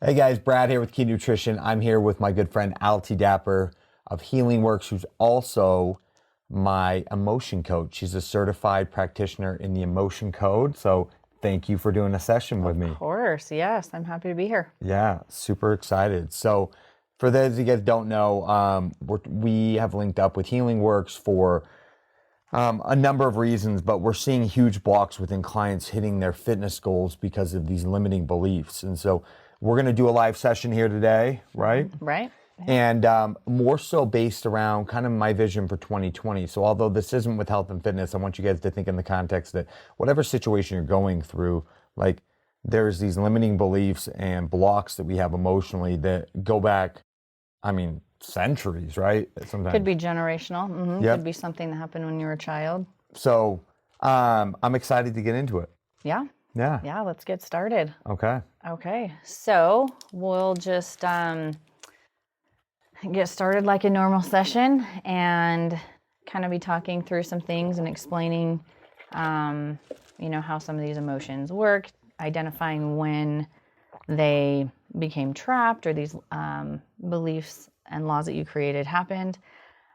Hey guys, Brad here with Key Nutrition. I'm here with my good friend Altee Dapper of Healing Works, who's also my emotion coach. She's a certified practitioner in the emotion code. So thank you for doing a session with me. Of course, yes. I'm happy to be here. Yeah, super excited. So for those of you guys who don't know, we have linked up with Healing Works for a number of reasons, but we're seeing huge blocks within clients hitting their fitness goals because of these limiting beliefs. And so we're going to do a live session here today, right? Right. And more so based around kind of my vision for 2020. So although this isn't with health and fitness, I want you guys to think in the context that whatever situation you're going through, like there's these limiting beliefs and blocks that we have emotionally that go back, centuries, right? Sometimes. Could be generational. Yep. Could be something that happened when you were a child. So I'm excited to get into it. Yeah. Yeah. Yeah, let's get started. Okay. Okay. So we'll just get started like a normal session and kind of be talking through some things and explaining, how some of these emotions work, identifying when they became trapped or these beliefs and laws that you created happened.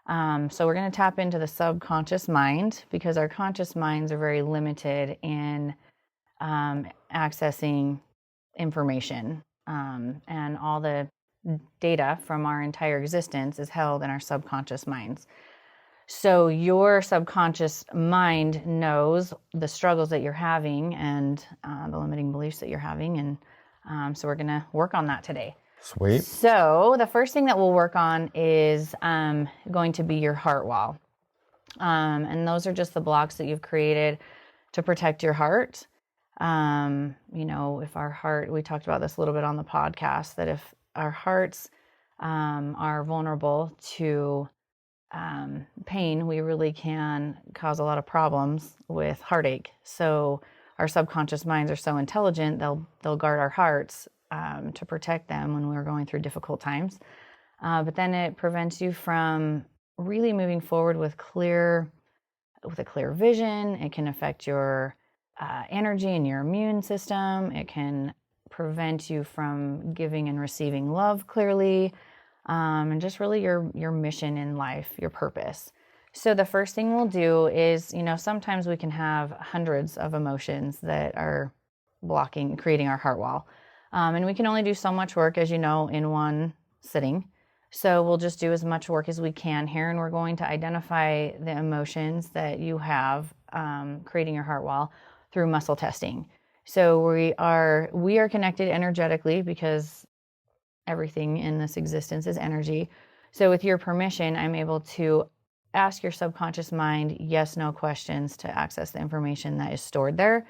So we're going to tap into the subconscious mind because our conscious minds are very limited in accessing information, and all the data from our entire existence is held in our subconscious minds. So your subconscious mind knows the struggles that you're having and the limiting beliefs that you're having. And so we're going to work on that today. Sweet. So the first thing that we'll work on is going to be your heart wall. And those are just the blocks that you've created to protect your heart. If our heart, we talked about this a little bit on the podcast, that if our hearts are vulnerable to pain, we really can cause a lot of problems with heartache. So our subconscious minds are so intelligent, they'll guard our hearts to protect them when we're going through difficult times. But then it prevents you from really moving forward with a clear vision. It can affect your energy and your immune system. It can prevent you from giving and receiving love clearly, and just really your mission in life, your purpose. So the first thing we'll do is, sometimes we can have hundreds of emotions that are creating our heart wall. And we can only do so much work, as you know, in one sitting. So we'll just do as much work as we can here, and we're going to identify the emotions that you have creating your heart wall through muscle testing. So we are connected energetically because everything in this existence is energy. So with your permission, I'm able to ask your subconscious mind yes/no questions to access the information that is stored there.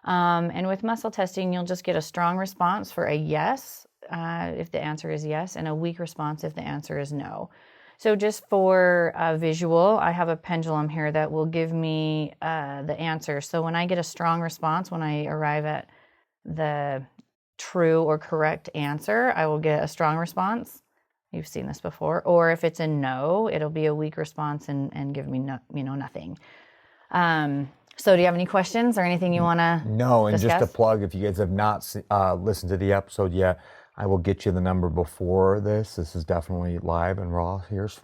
And with muscle testing, you'll just get a strong response for a yes, if the answer is yes, and a weak response if the answer is no. So just for a visual, I have a pendulum here that will give me the answer. So when I get a strong response, when I arrive at the true or correct answer, I will get a strong response. You've seen this before. Or if it's a no, it'll be a weak response and give me nothing. So do you have any questions or anything you want to No, and discuss? just to plug, if you guys have not listened to the episode yet, I will get you the number before this. This is definitely live and raw here. So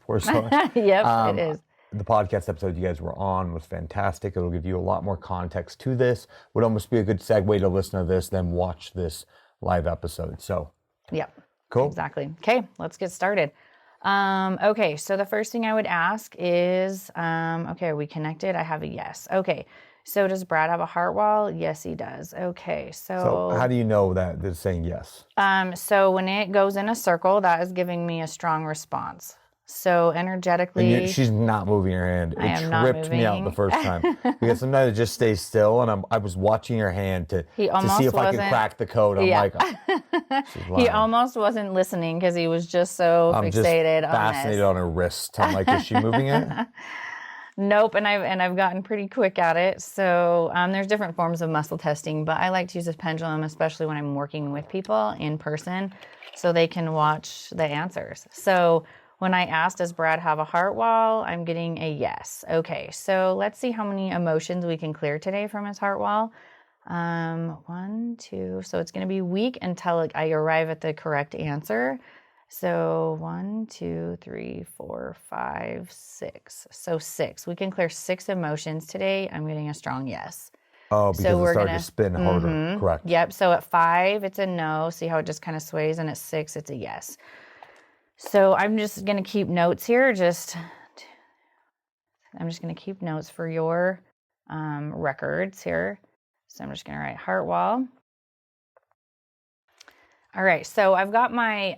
Yep, it is. The podcast episode you guys were on was fantastic. It'll give you a lot more context to this. Would almost be a good segue to listen to this, then watch this live episode. So, yep, cool. Exactly. Okay, let's get started. Okay, so the first thing I would ask is, okay, are we connected? I have a yes. Okay, so does Brad have a heart wall? Yes, he does. Okay, So how do you know that it's saying yes? So when it goes in a circle, that is giving me a strong response. So energetically, And she's not moving her hand. I am not tripped me out the moving. first time because sometimes it just stays still, and I was watching her hand to see if I could crack the code. I'm like, she's lying. He almost wasn't listening because he was just so fixated on fascinated on her wrist. I'm like, is she moving it? Nope, and I've gotten pretty quick at it. So there's different forms of muscle testing, but I like to use this pendulum, especially when I'm working with people in person, so they can watch the answers. So when I asked, does Brad have a heart wall? I'm getting a yes. Okay, so let's see how many emotions we can clear today from his heart wall. 1, 2. So it's going to be weak until I arrive at the correct answer. So 1, 2, 3, 4, 5, 6. So 6. We can clear 6 emotions today. I'm getting a strong yes. Oh, because So it we're started gonna to spin harder. Correct. Yep. So at 5, it's a no. See how it just kind of sways, and at 6, it's a yes. So I'm just gonna keep notes here. I'm just gonna keep notes for your records here. So I'm just gonna write heart wall. All right, so I've got my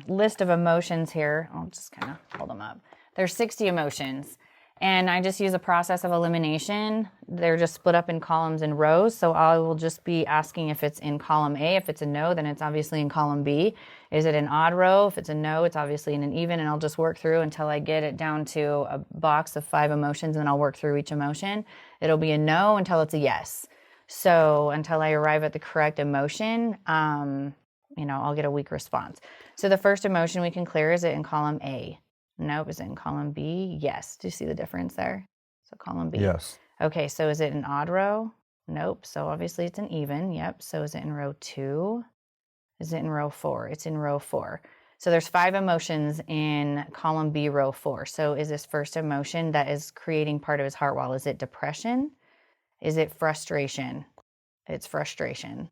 list of emotions here. I'll just kind of hold them up. There's 60 emotions, and I just use a process of elimination. They're just split up in columns and rows, so I will just be asking if it's in column A. If it's a no, then it's obviously in column B. Is it an odd row? If it's a no, it's obviously in an even, and I'll just work through until I get it down to a box of 5 emotions, and then I'll work through each emotion. It'll be a no until it's a yes. So until I arrive at the correct emotion, I'll get a weak response. So the first emotion we can clear, is it in column A? Nope. Is it in column B? Yes. Do you see the difference there? So column B. Yes. Okay, so is it an odd row? Nope. So obviously it's an even. Yep. So is it in row 2? Is it in row 4? It's in row 4. So there's 5 emotions in column B, row 4. So is this first emotion that is creating part of his heart wall, is it depression? Is it frustration? It's frustration.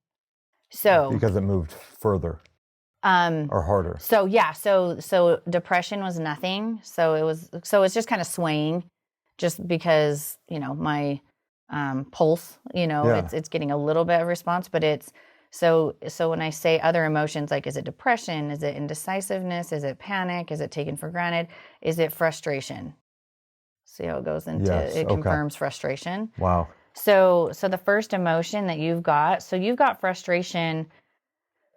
So because it moved further or harder. So yeah, so depression was nothing. So it's just kind of swaying, just because my pulse, it's getting a little bit of response, but it's so when I say other emotions, like, is it depression? Is it indecisiveness? Is it panic? Is it taken for granted? Is it frustration? See how it goes into it confirms frustration. Wow. So the first emotion that you've got frustration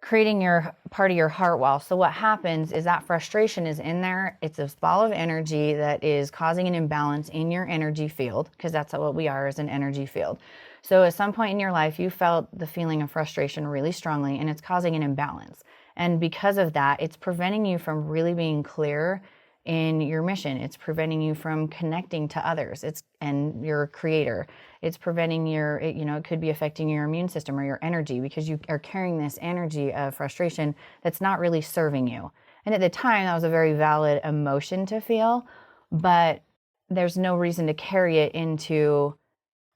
creating your part of your heart wall. So what happens is that frustration is in there. It's this ball of energy that is causing an imbalance in your energy field, because that's what we are, is an energy field. So at some point in your life, you felt the feeling of frustration really strongly, and it's causing an imbalance. And because of that, it's preventing you from really being clear in your mission. It's preventing you from connecting to others. And your creator. It's preventing it could be affecting your immune system or your energy, because you are carrying this energy of frustration that's not really serving you. And at the time, that was a very valid emotion to feel, but there's no reason to carry it into,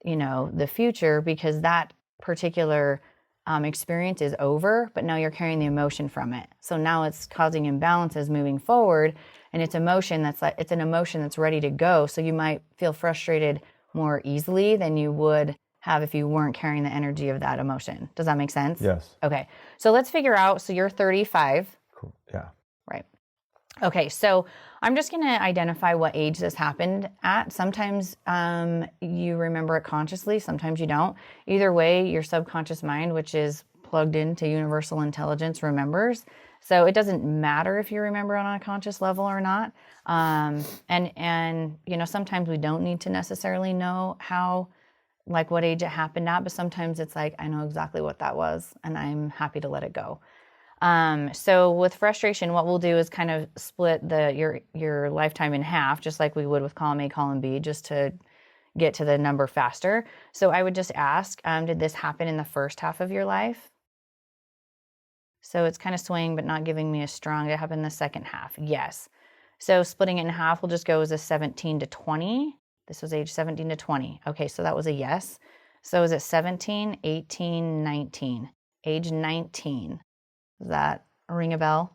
the future, because that particular experience is over, but now you're carrying the emotion from it. So now it's causing imbalances moving forward, and it's an emotion that's ready to go. So you might feel frustrated more easily than you would have if you weren't carrying the energy of that emotion. Does that make sense? Yes. Okay. So let's figure out, so you're 35. Cool. Yeah. Right. Okay. So I'm just going to identify what age this happened at. Sometimes you remember it consciously, sometimes you don't. Either way, your subconscious mind, which is plugged into universal intelligence, remembers. So it doesn't matter if you remember on a conscious level or not. And sometimes we don't need to necessarily know what age it happened at, but sometimes it's like, I know exactly what that was, and I'm happy to let it go. So with frustration, what we'll do is kind of split your lifetime in half, just like we would with column A, column B, just to get to the number faster. So I would just ask, did this happen in the first half of your life? So it's kind of swaying, but not giving me a strong. Did it happen in the second half? Yes. So splitting it in half, we'll just go as a 17 to 20. This was age 17 to 20. Okay, so that was a yes. So is it 17, 18, 19? Age 19. Does that ring a bell?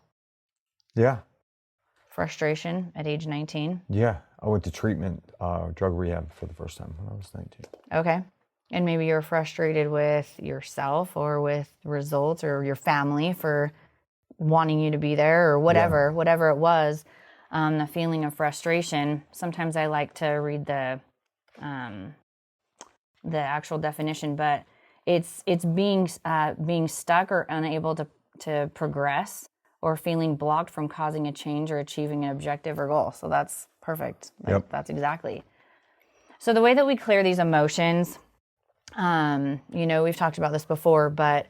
Yeah. Frustration at age 19? Yeah. I went to treatment, drug rehab for the first time when I was 19. Okay. And maybe you're frustrated with yourself or with results or your family for wanting you to be there or whatever it was, the feeling of frustration. Sometimes I like to read the actual definition, but it's being stuck or unable to progress, or feeling blocked from causing a change or achieving an objective or goal. So that's perfect. That's exactly. So the way that we clear these emotions, we've talked about this before, but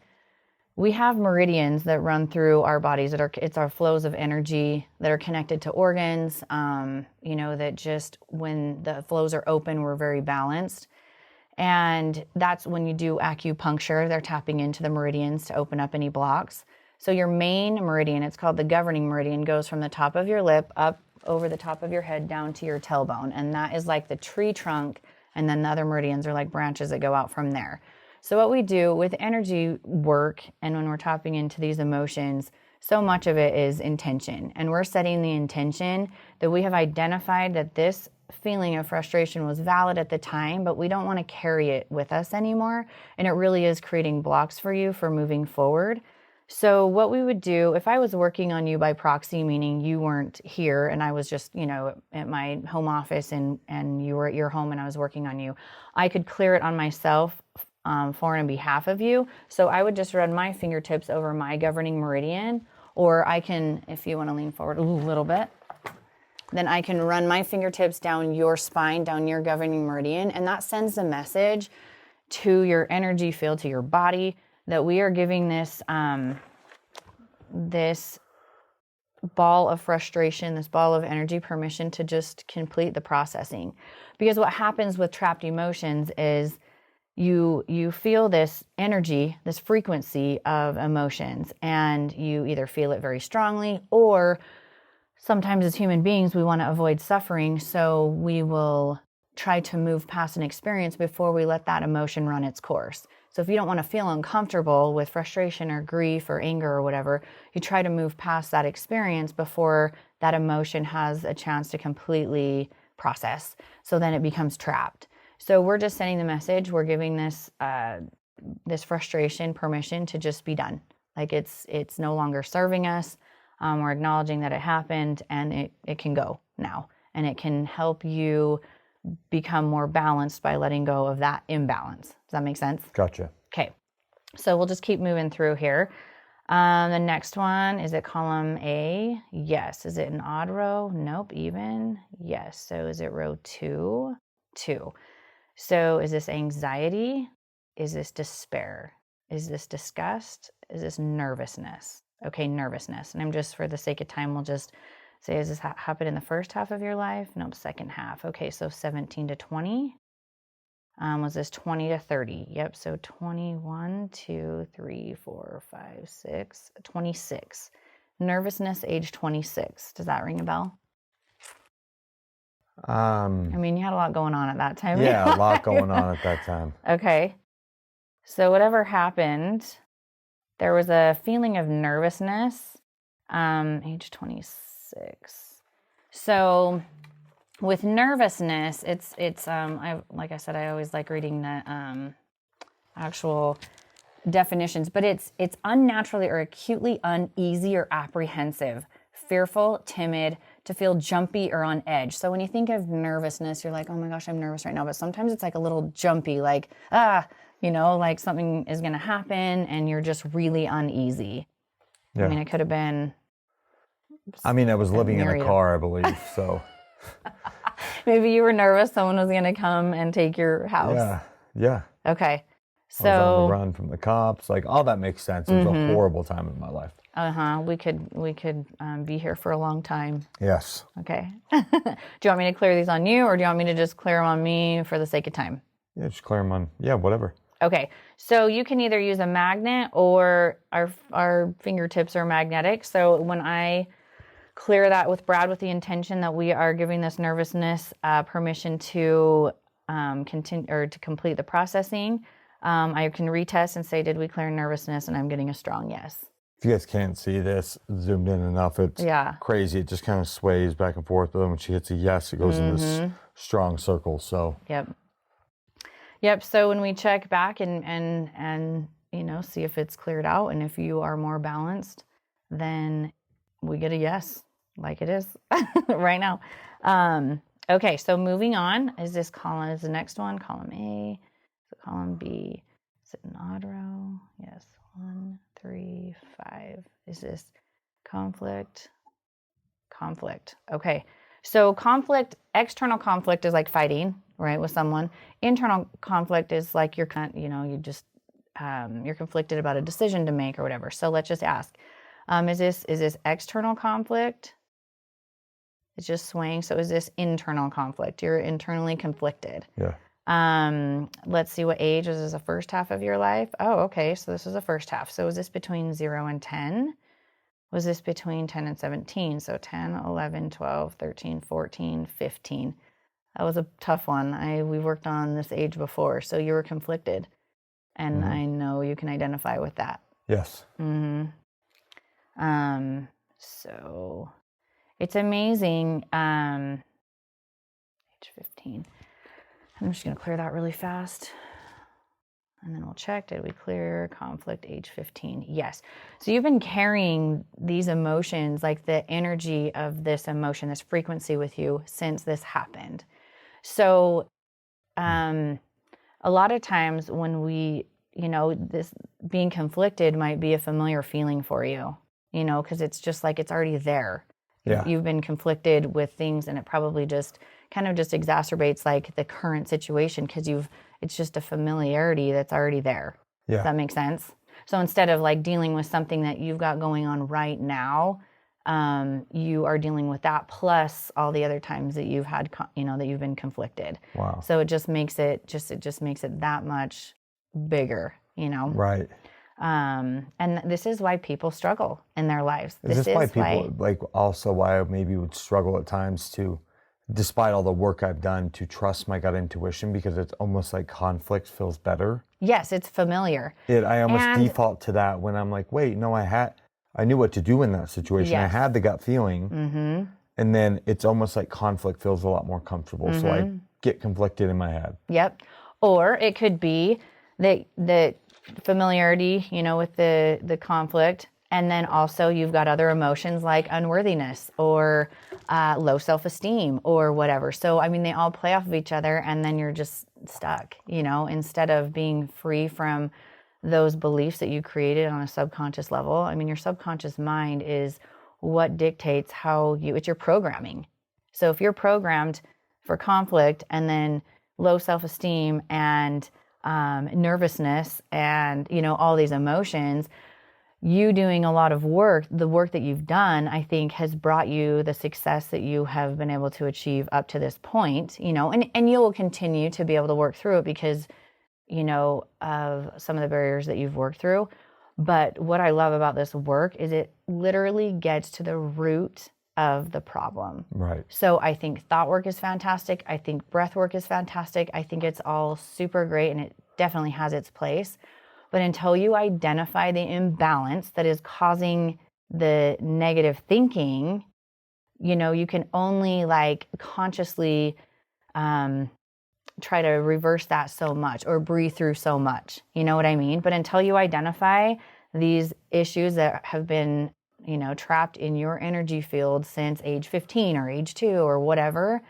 we have meridians that run through our bodies it's our flows of energy that are connected to organs, that just when the flows are open, we're very balanced. And that's when you do acupuncture, they're tapping into the meridians to open up any blocks. So your main meridian, it's called the governing meridian, goes from the top of your lip up over the top of your head down to your tailbone. And that is like the tree trunk. And then the other meridians are like branches that go out from there. So what we do with energy work and when we're tapping into these emotions, so much of it is intention. And we're setting the intention that we have identified that this feeling of frustration was valid at the time, but we don't want to carry it with us anymore. And it really is creating blocks for you for moving forward. So what we would do, if I was working on you by proxy, meaning you weren't here and I was just, at my home office and you were at your home and I was working on you, I could clear it on myself for and on behalf of you. So I would just run my fingertips over my governing meridian, or I can, if you want to lean forward a little bit, then I can run my fingertips down your spine, down your governing meridian, and that sends a message to your energy field, to your body, that we are giving this this ball of frustration, this ball of energy permission to just complete the processing. Because what happens with trapped emotions is you feel this energy, this frequency of emotions, and you either feel it very strongly, or sometimes as human beings, we want to avoid suffering, so we will try to move past an experience before we let that emotion run its course. So if you don't want to feel uncomfortable with frustration or grief or anger or whatever, you try to move past that experience before that emotion has a chance to completely process. So then it becomes trapped. So we're just sending the message. We're giving this this frustration permission to just be done. Like it's no longer serving us. We're acknowledging that it happened and it can go now. And it can help you become more balanced by letting go of that imbalance. Does that make sense? Gotcha. Okay. So we'll just keep moving through here. The next one, is it column A? Yes. Is it an odd row? Nope. Even? Yes. So is it row 2? 2. So is this anxiety? Is this despair? Is this disgust? Is this nervousness? Okay, nervousness. And I'm just, for the sake of time, we'll just say, does this happen in the first half of your life? Nope, second half. Okay, so 17 to 20. Was this 20 to 30? Yep, so 21, 2, 3, 4, 5, 6, 26. Nervousness, age 26. Does that ring a bell? I mean, you had a lot going on at that time. Yeah, a lot going on at that time. Okay. So whatever happened, there was a feeling of nervousness, age 26. So with nervousness, it's like I said, I always like reading the actual definitions, but it's unnaturally or acutely uneasy or apprehensive, fearful, timid, to feel jumpy or on edge. So when you think of nervousness, you're like, oh my gosh, I'm nervous right now. But sometimes it's like a little jumpy, like, like something is going to happen and you're just really uneasy. Yeah. I mean, it could have been. I was living in a car, I believe, so. Maybe you were nervous someone was going to come and take your house. Yeah. Okay. So. I was on the run from the cops. Like, all that makes sense. It was a horrible time in my life. We could be here for a long time. Yes. Okay. Do you want me to clear these on you, or do you want me to just clear them on me for the sake of time? Yeah, just clear them on. Yeah, whatever. Okay. So you can either use a magnet, or our fingertips are magnetic. So when I clear that with Brad with the intention that we are giving this nervousness permission to continue or to complete the processing, I can retest and say, did we clear nervousness? And I'm getting a strong yes. If you guys can't see this zoomed in enough, it's crazy. It just kind of sways back and forth. But then when she hits a yes, it goes in this strong circle. So Yep. So when we check back and see if it's cleared out, and if you are more balanced, then we get a yes, like it is right now. Okay. So moving on, is the next one column A? Is it column B? Is it an odd row? Yes. 1, 3, 5. Is this conflict? Conflict. Okay. So conflict, external conflict is like fighting, right, with someone. Internal conflict is like you're conflicted about a decision to make or whatever. So let's just ask, is this external conflict? It's just swaying. So is this internal conflict? You're internally conflicted. Yeah. Let's see, what age is this, the first half of your life? Oh, okay. So this is the first half. So is this between 0 and 10? Was this between 10 and 17? So 10, 11, 12, 13, 14, 15. That was a tough one. We worked on this age before. So you were conflicted. And I know you can identify with that. Yes. So it's amazing. Age 15. I'm just going to clear that really fast. And then we'll check, did we clear conflict age 15? Yes. So you've been carrying these emotions, like the energy of this emotion, this frequency with you since this happened. So a lot of times when we, this being conflicted might be a familiar feeling for you, because it's just like it's already there. Yeah. You've been conflicted with things, and it probably just kind of just exacerbates like the current situation because it's just a familiarity that's already there. Yeah. Does that make sense? So instead of like dealing with something that you've got going on right now, you are dealing with that plus all the other times that you've had, that you've been conflicted. Wow. So it just makes it that much bigger, Right. And this is why people struggle in their lives. Is this why people like also why I maybe would struggle at times to, despite all the work I've done, to trust my gut intuition because it's almost like conflict feels better? Yes, it's familiar. I almost default to that when I'm like, wait, no, I knew what to do in that situation. Yes. I had the gut feeling, and then it's almost like conflict feels a lot more comfortable. So I get conflicted in my head. Yep. Or it could be the familiarity, with the conflict, and then also you've got other emotions like unworthiness or low self-esteem or whatever. So, they all play off of each other, and then you're just stuck, instead of being free from those beliefs that you created on a subconscious level. Your subconscious mind is what dictates it's your programming. So if you're programmed for conflict and then low self-esteem and nervousness and, all these emotions, you doing a lot of work, the work that you've done, I think has brought you the success that you have been able to achieve up to this point, and you will continue to be able to work through it because, of some of the barriers that you've worked through. But what I love about this work is it literally gets to the root of the problem. Right. So I think thought work is fantastic. I think breath work is fantastic. I think it's all super great, and it definitely has its place. But until you identify the imbalance that is causing the negative thinking, you can only like consciously try to reverse that so much or breathe through so much. You know what I mean? But until you identify these issues that have been, trapped in your energy field since age 15 or age 2 or whatever,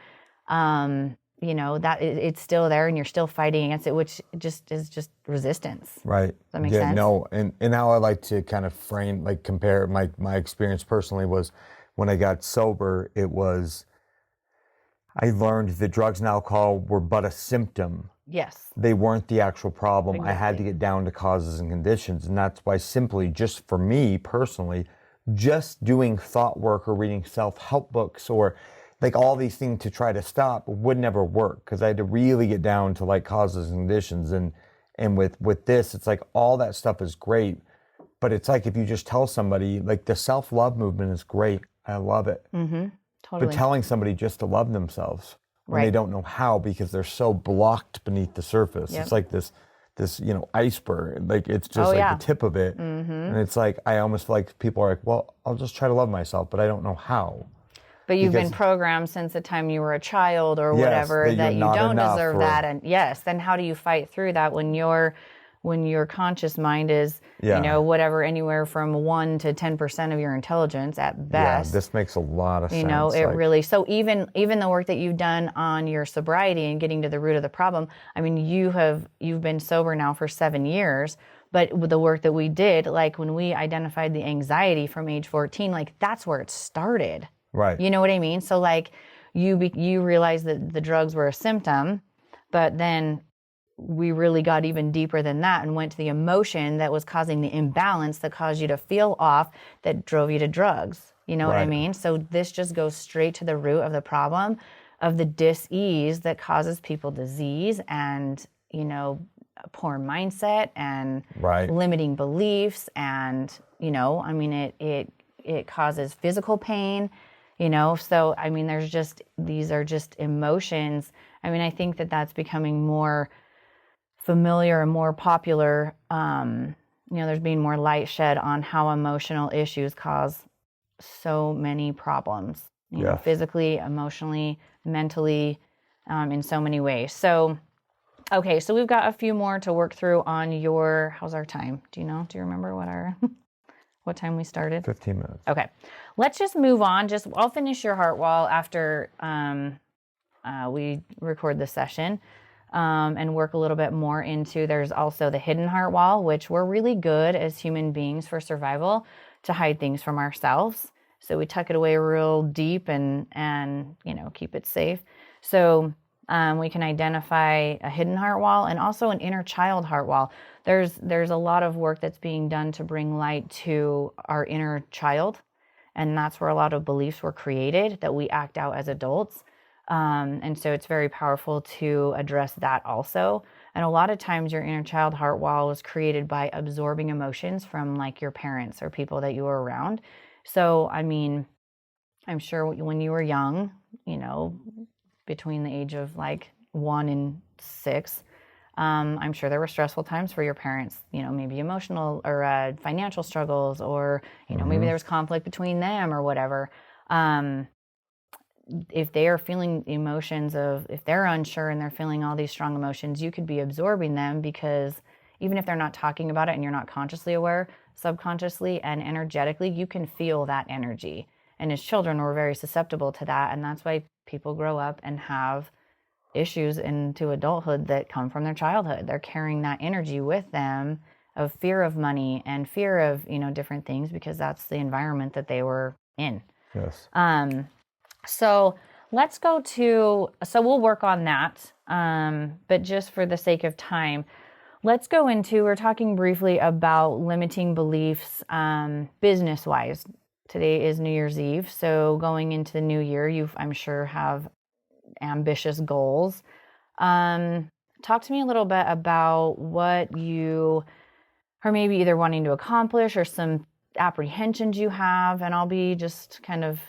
that it's still there and you're still fighting against it, which just is just resistance. Right. Does that make sense? No. And how I like to kind of compare my experience personally was when I got sober, I learned that drugs and alcohol were but a symptom. Yes. They weren't the actual problem. Exactly. I had to get down to causes and conditions. And that's why simply, just for me personally, just doing thought work or reading self-help books or like all these things to try to stop would never work because I had to really get down to like causes and conditions. And with this, it's like all that stuff is great. But it's like if you just tell somebody, like the self-love movement is great. I love it. Mm-hmm. Totally. But telling somebody just to love themselves when they don't know how because they're so blocked beneath the surface. Yep. It's like this iceberg. Like it's just the tip of it. Mm-hmm. And it's like I almost feel like people are like, well, I'll just try to love myself, but I don't know how. But you've been programmed since the time you were a child or whatever that you don't deserve that. And yes, then how do you fight through that when your conscious mind is, whatever, anywhere from 1 to 10% of your intelligence at best. Yeah, this makes a lot of sense. It really, so even the work that you've done on your sobriety and getting to the root of the problem, you've been sober now for 7 years, but with the work that we did, like when we identified the anxiety from age 14, like that's where it started. Right. You know what I mean? So like you realized that the drugs were a symptom, but then we really got even deeper than that and went to the emotion that was causing the imbalance that caused you to feel off that drove you to drugs. You know what I mean? So this just goes straight to the root of the problem of the dis-ease that causes people disease and, a poor mindset and Right. limiting beliefs. And, I mean, it causes physical pain, so, I mean, these are just emotions. I mean, I think that that's becoming more familiar and more popular. There's being more light shed on how emotional issues cause so many problems, Yes. physically, emotionally, mentally, in so many ways. So, okay, so we've got a few more to work through on how's our time? Do you remember what time we started? 15 minutes. Okay, let's just move on. I'll finish your heart wall after we record the session. And work a little bit more into, there's also the hidden heart wall, which we're really good as human beings for survival to hide things from ourselves. So we tuck it away real deep and keep it safe. So we can identify a hidden heart wall and also an inner child heart wall. There's a lot of work that's being done to bring light to our inner child. And that's where a lot of beliefs were created that we act out as adults. And so it's very powerful to address that also. And a lot of times your inner child heart wall was created by absorbing emotions from like your parents or people that you were around. So, I mean, I'm sure when you were young, between the age of like 1 and 6, I'm sure there were stressful times for your parents, maybe emotional or financial struggles, or, maybe there was conflict between them or whatever. If they are feeling emotions if they're unsure and they're feeling all these strong emotions, you could be absorbing them, because even if they're not talking about it and you're not consciously aware, subconsciously and energetically, you can feel that energy. And as children, we're very susceptible to that. And that's why people grow up and have issues into adulthood that come from their childhood. They're carrying that energy with them of fear of money and fear of, different things, because that's the environment that they were in. Yes. So we'll work on that. But just for the sake of time, we're talking briefly about limiting beliefs, business-wise. Today is New Year's Eve. So going into the new year, I'm sure have ambitious goals. Talk to me a little bit about what you are maybe either wanting to accomplish or some apprehensions you have. And I'll be just kind of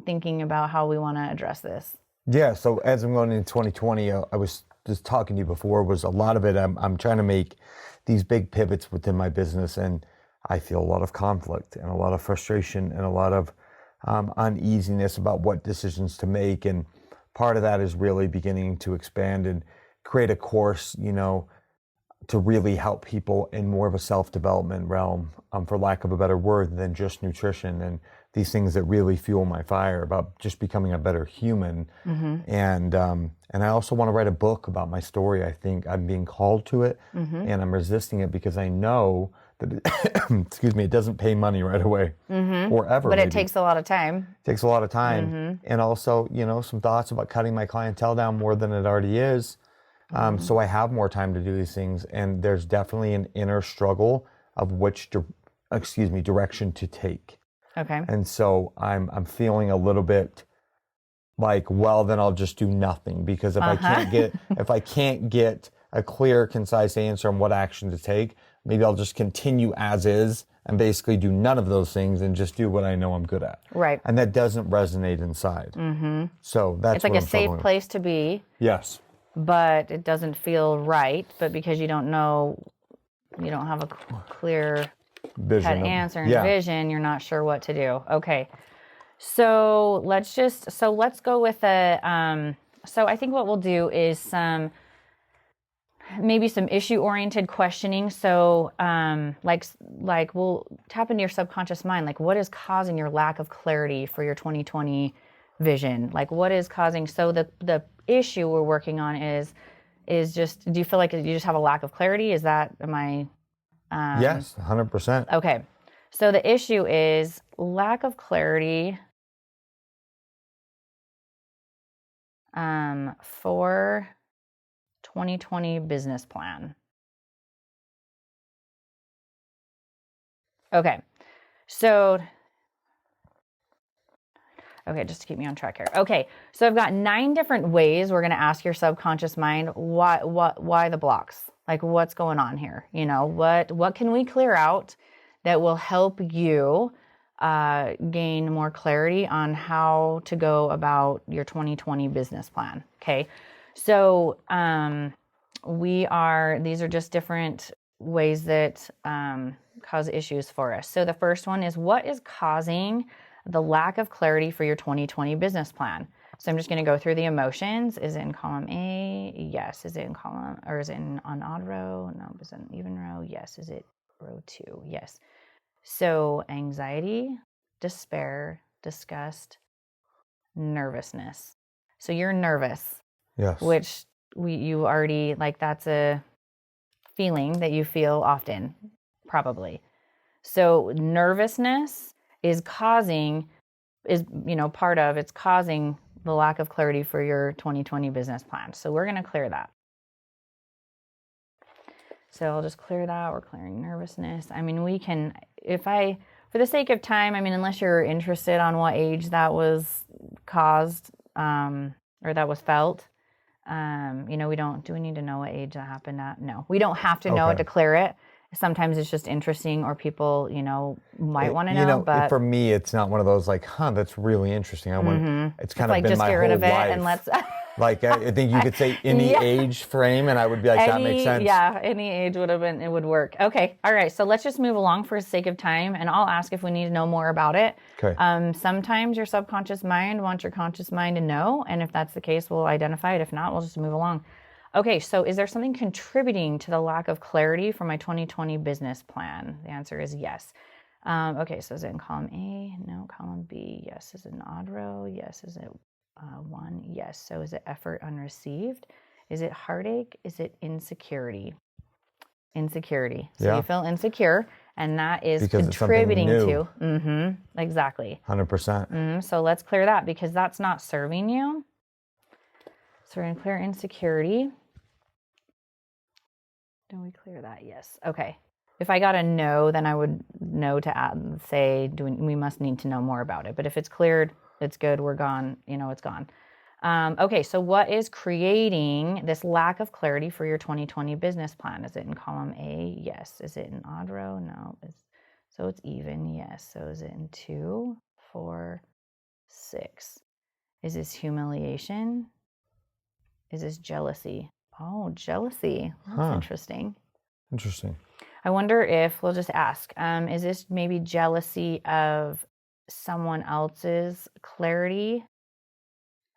thinking about how we want to address this. Yeah. So as I'm going into 2020, I was just talking to you before, was a lot of it. I'm trying to make these big pivots within my business, and I feel a lot of conflict and a lot of frustration and a lot of uneasiness about what decisions to make. And part of that is really beginning to expand and create a course, to really help people in more of a self-development realm, for lack of a better word, than just nutrition and these things that really fuel my fire, about just becoming a better human. Mm-hmm. And I also want to write a book about my story. I think I'm being called to it, Mm-hmm. and I'm resisting it because I know that it doesn't pay money right away, Mm-hmm. or ever. But maybe. it takes a lot of time. It takes a lot of time. Mm-hmm. And also, some thoughts about cutting my clientele down more than it already is. So I have more time to do these things, and there's definitely an inner struggle of which direction to take. Okay. And so I'm feeling a little bit like, well, then I'll just do nothing, because if I can't get a clear, concise answer on what action to take, maybe I'll just continue as is and basically do none of those things and just do what I know I'm good at. Right. And that doesn't resonate inside. Mm-hmm. So that's it's like a safe place to be. Yes. But it doesn't feel right. But because you don't know, you don't have a clear cut answer and vision, you're not sure what to do. Okay. So let's go with so I think what we'll do is maybe some issue-oriented questioning. So like we'll tap into your subconscious mind. Like, what is causing your lack of clarity for your 2020 vision? Like, what is causing, so the issue we're working on is just, do you feel like you just have a lack of clarity? Yes, 100%. Okay. So the issue is lack of clarity for 2020 business plan. Okay. So Okay, just to keep me on track here. Okay, so I've got 9 different ways we're going to ask your subconscious mind why the blocks? Like, what's going on here? You know, what can we clear out that will help you gain more clarity on how to go about your 2020 business plan? Okay, so these are just different ways that cause issues for us. So the first one is, what is causing the lack of clarity for your 2020 business plan? So I'm just going to go through the emotions. Is it in column A? Yes. Is it in column, or is it on odd row? No. Is it an even row? Yes. Is it row 2? Yes. So anxiety, despair, disgust, nervousness. So you're nervous. Yes. Which you already, like, that's a feeling that you feel often, probably. So nervousness is causing the lack of clarity for your 2020 business plan. So we're going to clear that. So I'll just clear that. We're clearing nervousness. I mean, we can, for the sake of time, I mean, unless you're interested on what age that was caused, or that was felt, do we need to know what age that happened at? No, we don't have to know it to clear it. Sometimes it's just interesting, or people, might want to know. But for me, it's not one of those like, that's really interesting. It's kind of like, been just my get whole rid of it life. and let's. Like, I think you could say any age frame, and I would be like, that makes sense. Yeah, any age it would work. Okay, all right. So let's just move along for the sake of time, and I'll ask if we need to know more about it. Okay. Sometimes your subconscious mind wants your conscious mind to know, and if that's the case, we'll identify it. If not, we'll just move along. Okay, so is there something contributing to the lack of clarity for my 2020 business plan? The answer is yes. Okay, so is it in column A? No. Column B? Yes. Is it an odd row? Yes. Is it 1? Yes. So is it effort unreceived? Is it heartache? Is it insecurity? Insecurity. So you feel insecure, and that is because contributing to. Exactly. 100%. So let's clear that, because that's not serving you. So we're going to clear insecurity. Do we clear that? Yes. Okay. If I got a no, then I would know to say, we must need to know more about it. But if it's cleared, it's good. We're gone. It's gone. Okay. So what is creating this lack of clarity for your 2020 business plan? Is it in column A? Yes. Is it in odd row? No. So it's even. Yes. So is it in 2, 4, 6? Is this humiliation? Is this jealousy? Oh, jealousy. That's interesting. Interesting. I wonder if, we'll just ask, is this maybe jealousy of someone else's clarity?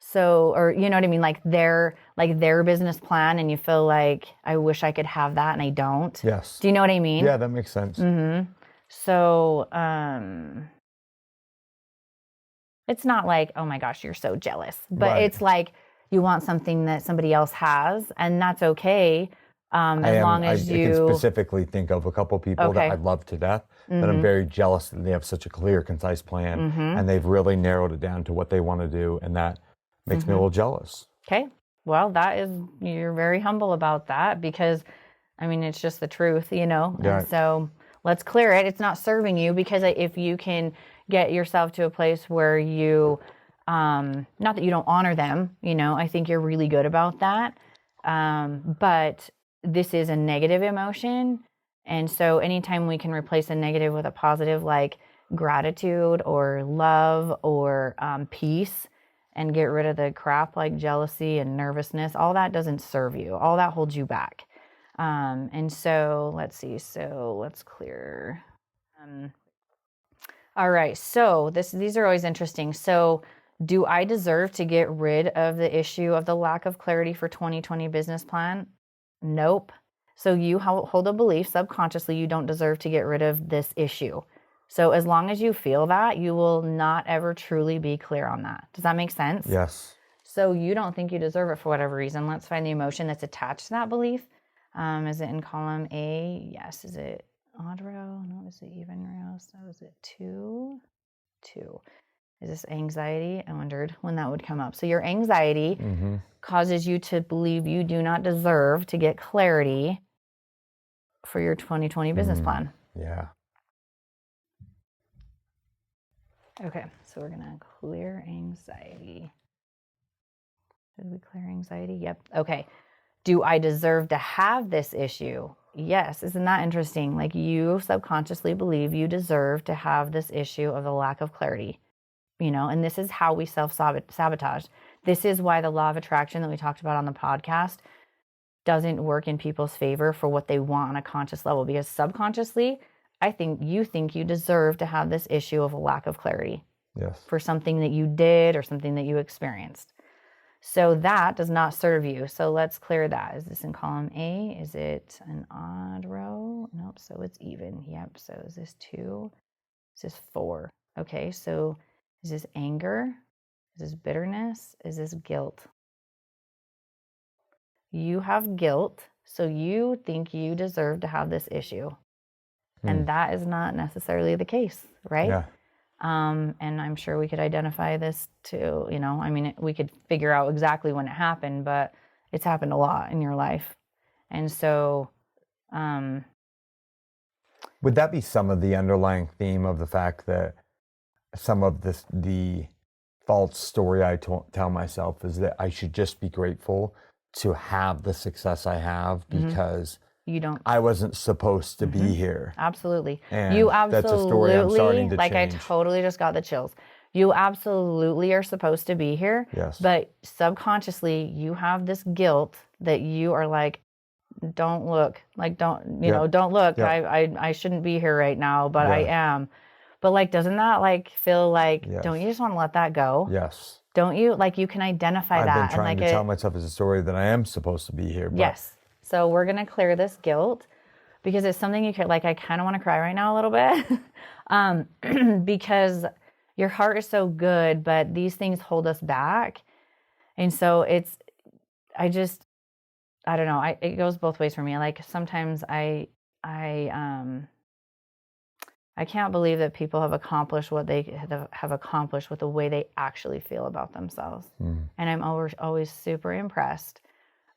So, or you know what I mean? Like their business plan, and you feel like, I wish I could have that and I don't. Yes. Do you know what I mean? Yeah, that makes sense. So, it's not like, oh my gosh, you're so jealous, but it's like, you want something that somebody else has, and that's okay. As long as I can specifically think of a couple people that I love to death, that I'm very jealous that they have such a clear, concise plan, and they've really narrowed it down to what they want to do, and that makes me a little jealous. Okay. Well, you're very humble about that, because, I mean, it's just the truth, Yeah. And so let's clear it. It's not serving you, because if you can get yourself to a place where you, not that you don't honor them, I think you're really good about that. But this is a negative emotion. And so anytime we can replace a negative with a positive, like gratitude or love or peace, and get rid of the crap like jealousy and nervousness, all that doesn't serve you. All that holds you back. And so let's see. So let's clear. All right. So these are always interesting. So do I deserve to get rid of the issue of the lack of clarity for 2020 business plan? Nope. So you hold a belief subconsciously you don't deserve to get rid of this issue. So as long as you feel that, you will not ever truly be clear on that. Does that make sense? Yes. So you don't think you deserve it for whatever reason. Let's find the emotion that's attached to that belief. Is it in column A? Yes. Is it odd row? No. Is it even row? So is it 2? 2. Is this anxiety? I wondered when that would come up. So your anxiety causes you to believe you do not deserve to get clarity for your 2020 business plan. Yeah. Okay, so we're gonna clear anxiety. Did we clear anxiety? Yep. Okay. Do I deserve to have this issue? Yes. Isn't that interesting? Like, you subconsciously believe you deserve to have this issue of the lack of clarity, and this is how we self-sabotage. This is why the law of attraction that we talked about on the podcast doesn't work in people's favor for what they want on a conscious level, because subconsciously, I think you deserve to have this issue of a lack of clarity. Yes. For something that you did or something that you experienced. So that does not serve you. So let's clear that. Is this in column A? Is it an odd row? Nope. So it's even. Yep. So is this 2? Is this 4? Okay. So is this anger? Is this bitterness? Is this guilt? You have guilt. So you think you deserve to have this issue. And that is not necessarily the case, right? Yeah. And I'm sure we could identify this too, we could figure out exactly when it happened, but it's happened a lot in your life. And so, would that be some of the underlying theme of the fact that some of the false story I tell myself is that I should just be grateful to have the success I have because you don't. I wasn't supposed to be here. Absolutely. And you absolutely, that's a story I'm starting to change. I totally just got the chills. You absolutely are supposed to be here. Yes. But subconsciously, you have this guilt that you are like, don't look. Like, don't look. Yep. I shouldn't be here right now, but Yeah. I am. But like, doesn't that feel like, Yes. don't you just want to let that go? Yes. Don't you? Like, you can identify I've that. been trying to tell myself as a story that I am supposed to be here. But yes. So we're going to clear this guilt because it's something you could, I kind of want to cry right now a little bit because your heart is so good, but these things hold us back. And so I don't know. It goes both ways for me. Like, sometimes I can't believe that people have accomplished what they have accomplished with the way they actually feel about themselves. And I'm always super impressed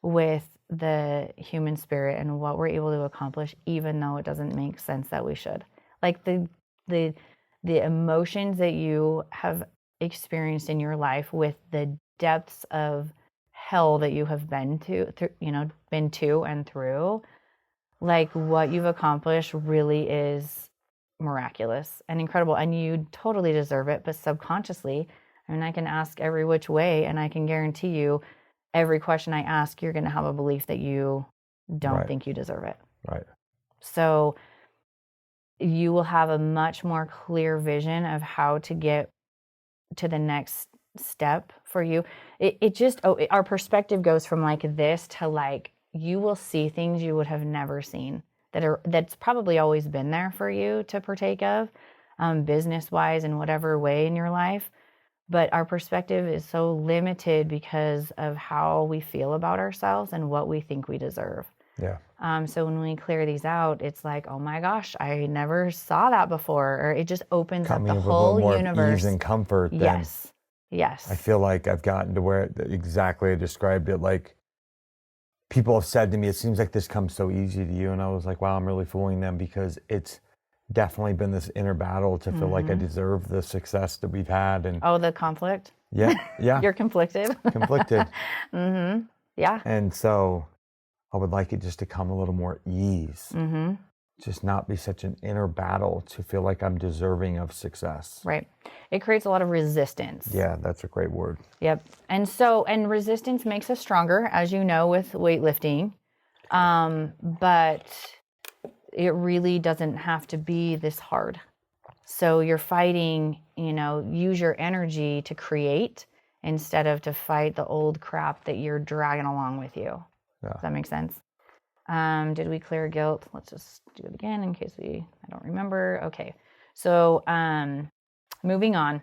with the human spirit and what we're able to accomplish, even though it doesn't make sense that we should. Like, the emotions that you have experienced in your life, with the depths of hell that you have been to and through, like, what you've accomplished really is miraculous and incredible, and you totally deserve it. But subconsciously, I can ask every which way, and I can guarantee you, every question I ask, you're going to have a belief that you don't think you deserve it. Right. So you will have a much more clear vision of how to get to the next step for you. Our perspective goes from this to you will see things you would have never seen that's probably always been there for you to partake of, business wise, in whatever way in your life. But our perspective is so limited because of how we feel about ourselves and what we think we deserve. Yeah. So when we clear these out, it's like, oh my gosh, I never saw that before. Or it just opens up the whole more universe. Ease and comfort. Yes. I feel like I've gotten to where exactly I described it. Like, people have said to me, it seems like this comes so easy to you. And I was like, wow, I'm really fooling them, because it's definitely been this inner battle to feel like I deserve the success that we've had. And the conflict. Yeah. You're conflicted. Conflicted. Yeah. And so I would like it just to come a little more ease. Just not be such an inner battle to feel like I'm deserving of success. Right. It creates a lot of resistance. Yeah, that's a great word. Yep. And resistance makes us stronger, as you know, with weightlifting. But it really doesn't have to be this hard. So you're fighting, use your energy to create instead of to fight the old crap that you're dragging along with you. Yeah. Does that make sense? Did we clear guilt? Let's just do it again in case I don't remember. Okay. So, moving on.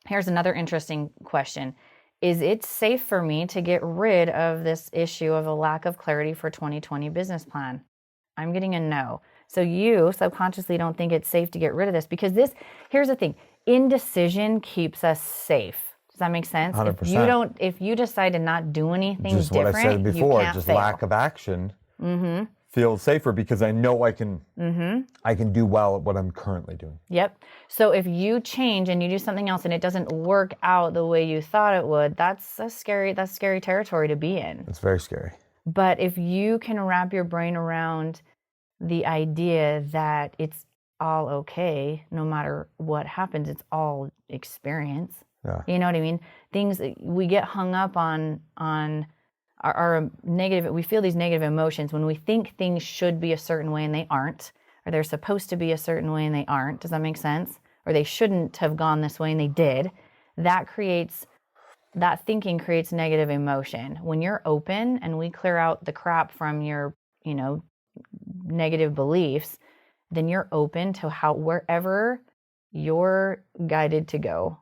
Here's another interesting question. Is it safe for me to get rid of this issue of a lack of clarity for 2020 business plan? I'm getting a no. So you subconsciously don't think it's safe to get rid of this, because here's the thing, indecision keeps us safe. Does that make sense? 100%. If you decide to not do anything just different, what I said before, you can't just fail. lack of action feel safer because I know I can do well at what I'm currently doing. Yep. So if you change and you do something else and it doesn't work out the way you thought it would, that's scary territory to be in. It's very scary. But if you can wrap your brain around the idea that it's all okay, no matter what happens, it's all experience. Yeah. You know what I mean? Things we get hung up on our negative. We feel these negative emotions when we think things should be a certain way and they aren't, or they're supposed to be a certain way and they aren't. Does that make sense? Or they shouldn't have gone this way and they did. That thinking creates negative emotion. When you're open and we clear out the crap from your, negative beliefs, then you're open to wherever you're guided to go.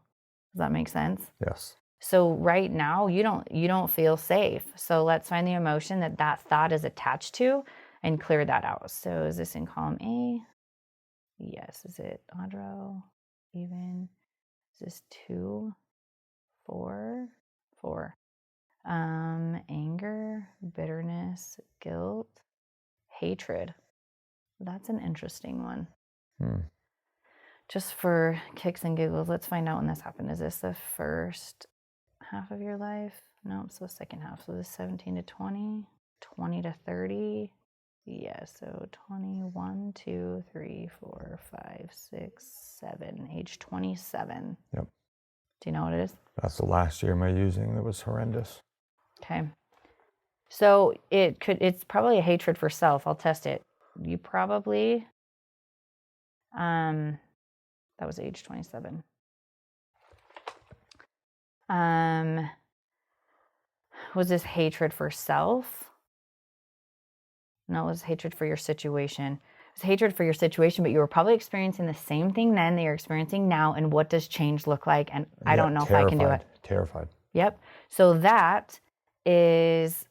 Does that make sense? Yes. So right now you don't feel safe. So let's find the emotion that thought is attached to and clear that out. So is this in column A? Yes. Is it odd row? Even? Is this 2? 4? 4. Anger, bitterness, guilt, hatred. That's an interesting one. Just for kicks and giggles, let's find out when this happened. Is this the first half of your life? No, it's the second half. So this 17 to 20, 20 to 30. Yeah, so 21, 2, 3, 4, 5, 6, 7, age 27. Yep. Do you know what it is? That's the last year of my using that was horrendous. Okay. So it's probably a hatred for self. I'll test it. You probably, that was age 27. Was this hatred for self? No, it was hatred for your situation. It was hatred for your situation, but you were probably experiencing the same thing then that you're experiencing now. And what does change look like? And I don't know if I can do it. Terrified. Yep. So that is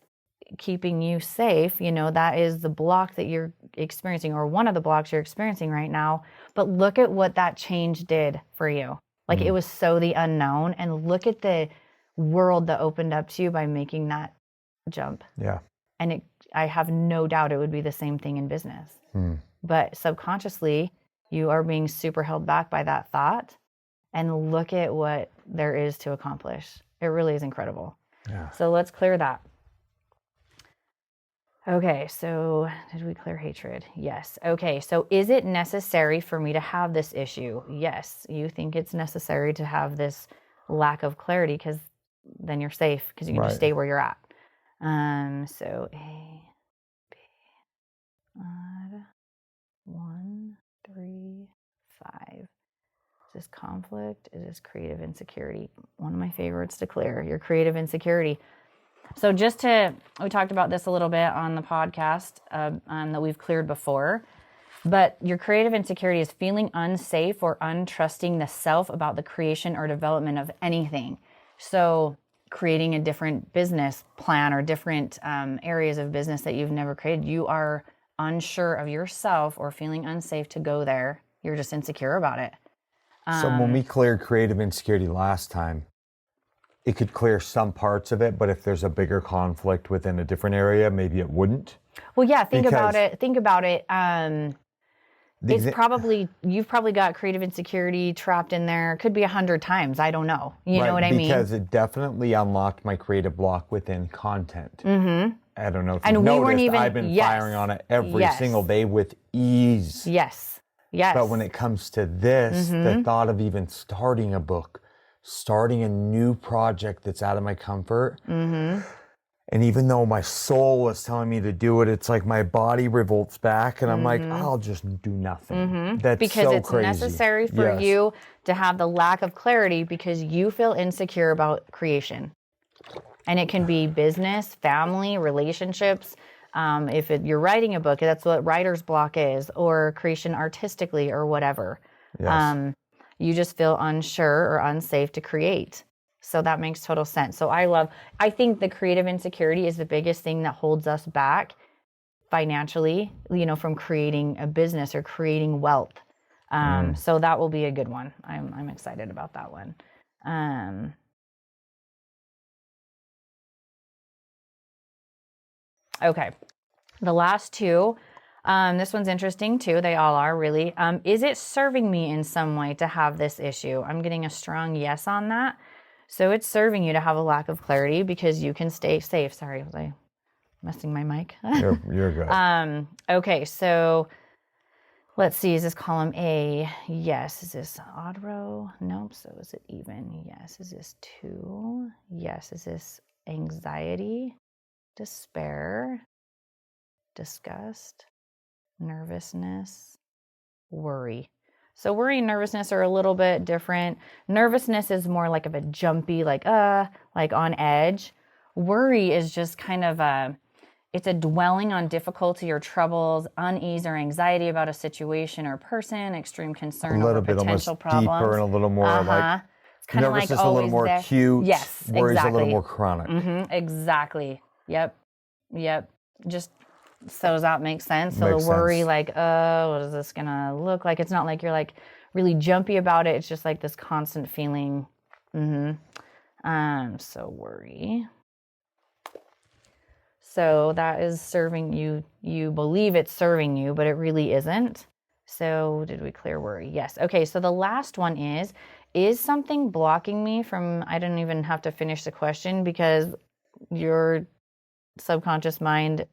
keeping you safe. That is the block that you're experiencing, or one of the blocks you're experiencing right now. But look at what that change did for you. Like it was so the unknown, and look at the world that opened up to you by making that jump. Yeah. And I have no doubt it would be the same thing in business. But subconsciously, you are being super held back by that thought. And look at what there is to accomplish. It really is incredible. Yeah. So let's clear that. Okay, so did we clear hatred? Yes. Okay, so is it necessary for me to have this issue? Yes. You think it's necessary to have this lack of clarity because then you're safe because you can just stay where you're at. So A, B, odd, 1, 3, 5. Is this conflict? Is this creative insecurity? One of my favorites to clear, your creative insecurity. So we talked about this a little bit on the podcast that we've cleared before, but your creative insecurity is feeling unsafe or untrusting the self about the creation or development of anything. So creating a different business plan or different areas of business that you've never created, you are unsure of yourself or feeling unsafe to go there. You're just insecure about it. So when we cleared creative insecurity last time, it could clear some parts of it, but if there's a bigger conflict within a different area, maybe it wouldn't. Well, yeah, think about it. You've probably got creative insecurity trapped in there. Could be 100 times. I don't know. You know what I mean? Because it definitely unlocked my creative block within content. I don't know if you've noticed, I've been firing on it every single day with ease. Yes. But when it comes to this, the thought of even starting a book, starting a new project that's out of my comfort. And even though my soul is telling me to do it, it's like my body revolts back and I'm like, I'll just do nothing. That's because so it's crazy. Necessary for you to have the lack of clarity because you feel insecure about creation. And it can be business, family, relationships. If you're writing a book, that's what writer's block is, or creation artistically or whatever. Yes. You just feel unsure or unsafe to create. So that makes total sense. So I think the creative insecurity is the biggest thing that holds us back financially, from creating a business or creating wealth. So that will be a good one. I'm excited about that one. Okay. The last two, this one's interesting too. They all are really. Is it serving me in some way to have this issue? I'm getting a strong yes on that. So it's serving you to have a lack of clarity because you can stay safe. Sorry, was I messing my mic? You're good. Okay, so let's see. Is this column A? Yes. Is this odd row? Nope. So is it even? Yes. Is this 2? Yes. Is this anxiety, despair, disgust, nervousness, worry? So worry and nervousness are a little bit different. Nervousness is more like of a jumpy, like on edge. Worry is just kind of it's a dwelling on difficulty or troubles, unease or anxiety about a situation or person, extreme concern A little over bit almost potential problems. deeper and a little more like it's kind of like nervousness, a little always more there. acute. Yes, Worry's exactly. a little more chronic. Exactly. Yep. Just so does that make sense? So Makes the worry, sense. like, what is this gonna look like? It's not like you're like really jumpy about it. It's just like this constant feeling. So worry. So that is serving you. You believe it's serving you, but it really isn't. So did we clear worry? Yes. Okay. So the last one is something blocking me from, I don't even have to finish the question because your subconscious mind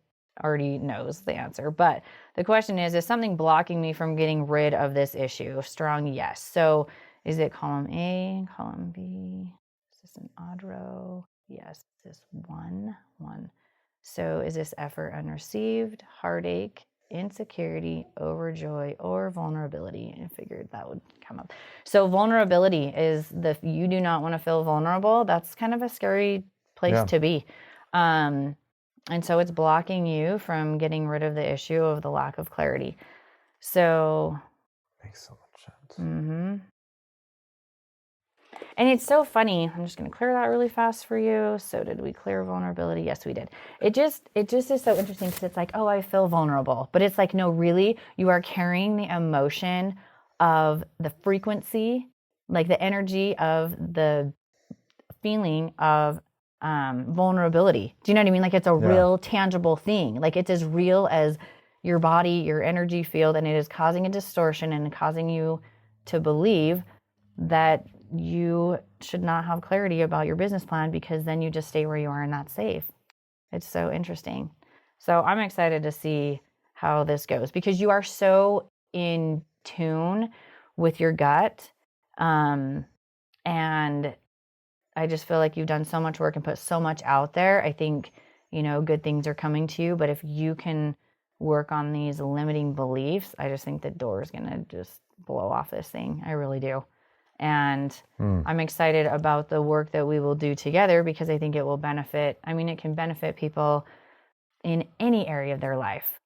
already knows the answer. But the question is something blocking me from getting rid of this issue? Strong yes. So is it column A, column B? Is this an odd row? Yes. Is this 1? So is this effort unreceived, heartache, insecurity, overjoy, or vulnerability? I figured that would come up. So vulnerability is you do not want to feel vulnerable. That's kind of a scary place to be. And so it's blocking you from getting rid of the issue of the lack of clarity. So Makes so much sense. And it's so funny. I'm just going to clear that really fast for you. So did we clear vulnerability? Yes, we did. It just is so interesting because it's like, oh, I feel vulnerable. But it's like, no, really, you are carrying the emotion of the frequency, like the energy of the feeling of vulnerability. Do you know what I mean? Like it's a real tangible thing. Like it's as real as your body, your energy field, and it is causing a distortion and causing you to believe that you should not have clarity about your business plan because then you just stay where you are and that's safe. It's so interesting. So I'm excited to see how this goes because you are so in tune with your gut. And I just feel like you've done so much work and put so much out there. I think, good things are coming to you. But if you can work on these limiting beliefs, I just think the door is going to just blow off this thing. I really do. And I'm excited about the work that we will do together because I think it will benefit. I mean, it can benefit people in any area of their life.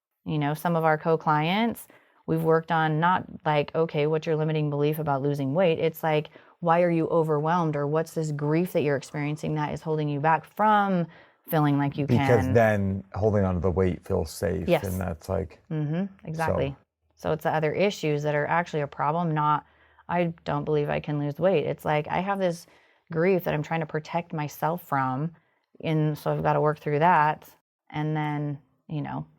Some of our co-clients, we've worked on not like, okay, what's your limiting belief about losing weight? It's like, why are you overwhelmed? Or what's this grief that you're experiencing that is holding you back from feeling like you can? Because then holding on to the weight feels safe. Yes. And that's like. Exactly. So it's the other issues that are actually a problem, not, I don't believe I can lose weight. It's like, I have this grief that I'm trying to protect myself from. And so I've got to work through that. And then,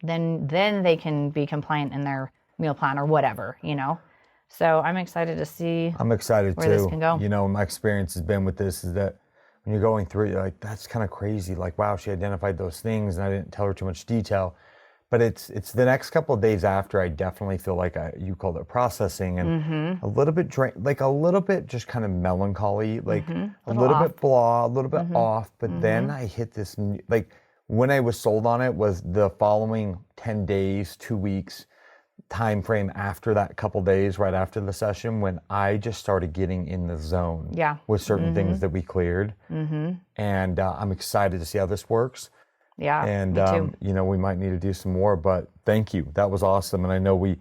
then they can be compliant in their meal plan or whatever, So I'm excited to see. I'm excited where too. this can go. My experience has been with this is that when you're going through it, you're like, that's kind of crazy. Like, wow, she identified those things and I didn't tell her too much detail. But it's the next couple of days after I definitely feel like you called it processing and a little bit a little bit just kind of melancholy, like a little bit blah, a little bit off. But then I hit this, like when I was sold on it was the following 10 days, 2 weeks time frame after that couple days, right after the session, when I just started getting in the zone with certain things that we cleared. And I'm excited to see how this works. Yeah, and me too. we might need to do some more, but thank you. That was awesome. And I know we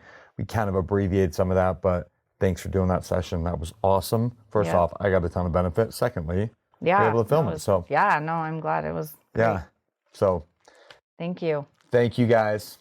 kind of abbreviated some of that, but thanks for doing that session. That was awesome. First off, I got a ton of benefit. Secondly, we're able to film it. So I'm glad it was great. So Thank you. Thank you guys.